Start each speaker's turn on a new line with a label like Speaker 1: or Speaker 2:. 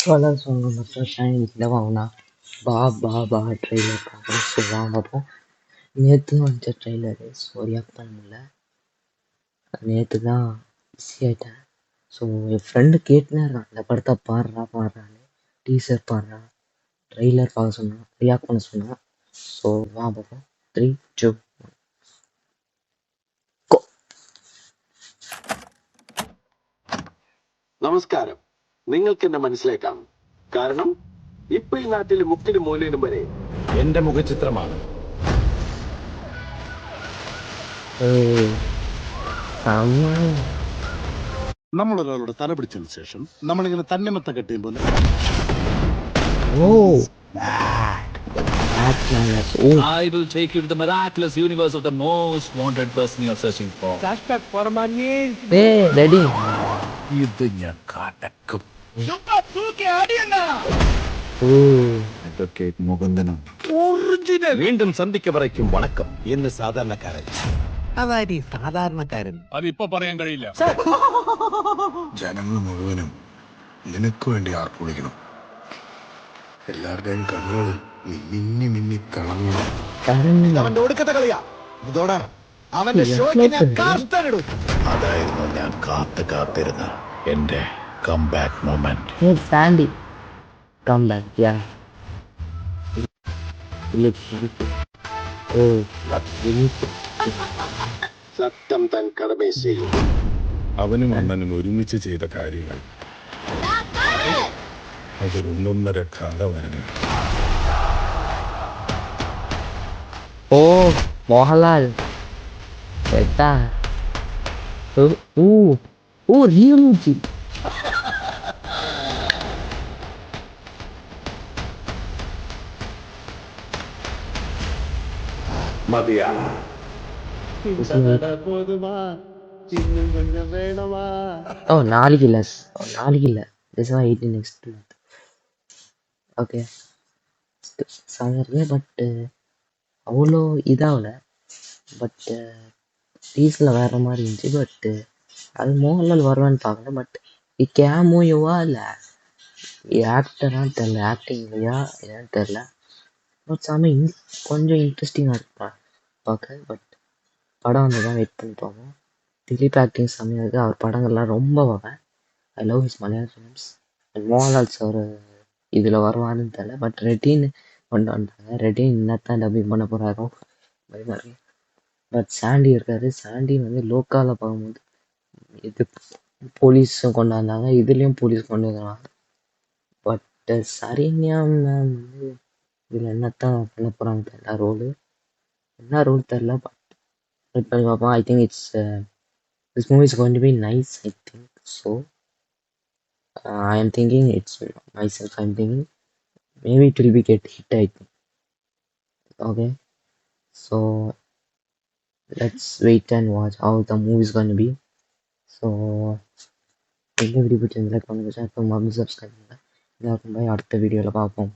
Speaker 1: யூஸ்வலாக சொன்ன மட்டும் ஷைன் இல்லை வாங்கினா பா ட்ரெய்லர் பார்க்குறேன். ஸோ வாங்க பார்ப்போம். நேற்று வந்துச்ச ட்ரெய்லரு. ஸோ ரியாக்ட் பண்ண முடியல. நேற்று தான் பிஸி ஆகிட்டேன். ஸோ என் ஃப்ரெண்டு கேட்டுனே இருக்கான், இந்த படத்தை பாடுறான்னு. டீசர் பாடுறா, ட்ரெய்லர் பார்க்க சொன்னான், ரியாக்ட் பண்ண சொன்னான். ஸோ வாங்க பார்ப்போம். 3, 2, 1 go.
Speaker 2: നമസ്കാരം. നിങ്ങൾക്ക് എന്നെ മനസ്സിലാക്കാം. കാരണം ഇപ്പൊ ഈ നാട്ടിൽ മുക്കിലും മൂലയിലും വരെ എന്റെ മുഖചിത്രമാണ്. നമ്മളൊരാളുടെ തല പിടിച്ചതിന് ശേഷം നമ്മളിങ്ങനെ തന്നെമത്ത കെട്ടിയുമ്പോൾ
Speaker 3: I will take you to the miraculous universe of the most wanted person you're searching for.
Speaker 4: Flashback for money.
Speaker 1: Ready.
Speaker 3: ഇത് ഞാൻ കടക്കും. അഡ്വക്കേറ്റ് മുകുന്ദനും ഒറിജിനൽ. വീണ്ടും സന്ധിക്ക വരയ്ക്കും വണക്കം എന്ന് സാധാരണക്കാരൻ.
Speaker 4: അതായി സാധാരണക്കാരൻ.
Speaker 5: അതിപ്പോ പറയാൻ കഴിയില്ല.
Speaker 6: ജനങ്ങൾ മുഴുവനും നിനക്ക് വേണ്ടി ആർപ്പുവിളിക്കണം. എല്ലാവരുടെയും കണ്ണുകൾ മിന്നി മിന്നി തിളങ്ങണം.
Speaker 4: അവന്റെ ഒടുക്കത്തെ കളിയാ ഇതോടെ അവന്റെ ഷോയ്ക്ക് ഞാൻ കാർട്ടനിടും.
Speaker 3: അതായിരുന്നു ഞാൻ കാത്തിരുന്ന എന്റെ comeback moment.
Speaker 1: Hey Sandy, come back. Yeah.
Speaker 2: സത്യം തൻ കടമയെ ചെയ്യും.
Speaker 6: അവനും അണ്ണനും ഒരുമിച്ച് ചെയ്ത കാര്യങ്ങൾ അതൊരൊന്നൊന്നര കാലമാണ്.
Speaker 1: Oh, Mohanlal. Eta. Ryuji.
Speaker 2: മതിയാ.
Speaker 1: Oh, நாளைக்கு இல்ல. This is 18 next month. Okay. சாதாரண பட் அவ்வளோ இதாகல. பட் டீஸில் வேறு மாதிரி இருந்துச்சு. பட் அது மோகன்லால் வருவான்னு பார்க்கல. பட் கேமோயோவா இல்லை ஆக்டரான்னு தெரில, ஆக்டிங் இல்லையா என்னன்னு தெரில. பட் கொஞ்சம் இன்ட்ரெஸ்டிங்காக இருப்பா பார்க்க. பட் படம் வந்து தான் வெயிட் பண்ணி பார்ப்போம். திலீப் ஆக்டிங் செம்மையாக இருக்குது. அவர் படங்கள்லாம் ரொம்ப பார்ப்பேன். ஐ லவ் ஹிஸ் மலையாள ஃபிலிம்ஸ். மோகன்லால் சார் இதில் வருவான்னு தெரில. பட் ரெட்டின்னு கொண்டு வந்தாங்க. ரெட்டின் என்னத்தான் டப்பிங் பண்ண போகிறாரோ பயமாக இருக்கு. பட் சாண்டி இருக்காரு. சாண்டி வந்து லோக்கலில் பார்க்கும்போது இது போலீஸும் கொண்டு வந்தாங்க, இதுலேயும் போலீஸ் கொண்டு வந்துடுவாங்க. பட் சரண்யா மேம் வந்து இதில் என்னத்தான் பண்ண போகிறாங்க தெரில. என்ன ரோல் தெரில. பட் வெயிட் பண்ணி பார்ப்போம். I think this movie is going to be nice. I think so. I am thinking it's myself. I'm thinking maybe it will be get hit. I think. Okay, so let's wait and watch how the movie is going to be. So இந்த video பிடிச்சிருந்தா comment பண்ணுங்க, subscribe பண்ணுங்க. எல்லாருக்கும் by. அடுத்த வீடியோவில் பார்ப்போம்.